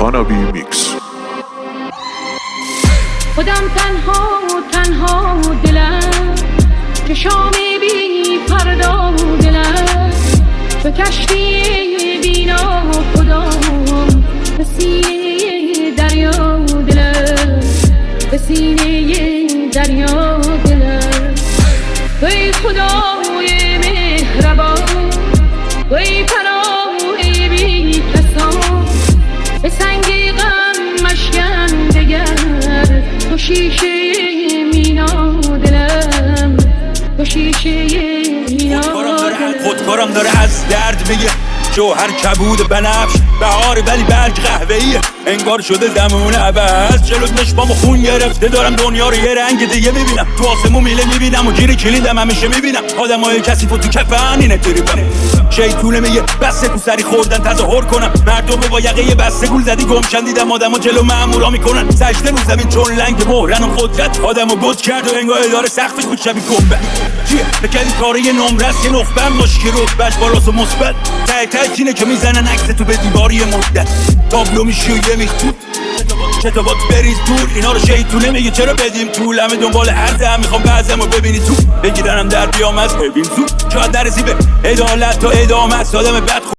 وانابی میکس. خودم تنها دلم که شام بی فردا دلم به کشتی بینا خودم به سینه دریا دلم به سینه دریا دلم. وی خدای مهربان وی پناه بی کسان به سنگ غم مشکن دگر تو شیشه مینا دلم تو شیشه مینا دلم. خودکارم داره از درد میگه جوهر کبود بنفش بهار ولی برگ قهوه‌ایه انگار شده زمون عوض جلوت مشبام و خون گرفته دارم دنیا رو یه رنگ دیگه میبینم تو آسمون میله میبینم و گیری کلیدم همیشه میبینم آدمای کسی تو کفن اینه تریبم شیطونه میگه بسته تو سری خوردن تظاهر کنم مردم با یقه بسته گول زدی گمشن دیدم آدمو جلو مامورا میکنن سجده رو زمین چون لنگ مهرن و قدرت آدمو بت کرد و انگار اداره سقفش بود شبیه کمبه چیه بکردی کاره یه نمرس یه نخبه مشکی رتبهش بالاست و مثبت ته اینه که میزنن عکس تو به دیوار یه مدت تابلو میشی و یه میخطوط کتابات بریز دور اینا رو شیطونه میگه چرا بدیم طول همه دنبال عرضه هم میخوام بعضمو ببینی تو بگیرنم در بیام از ببین زود شاید نرسی به عدالت تا ادامه است آدم بد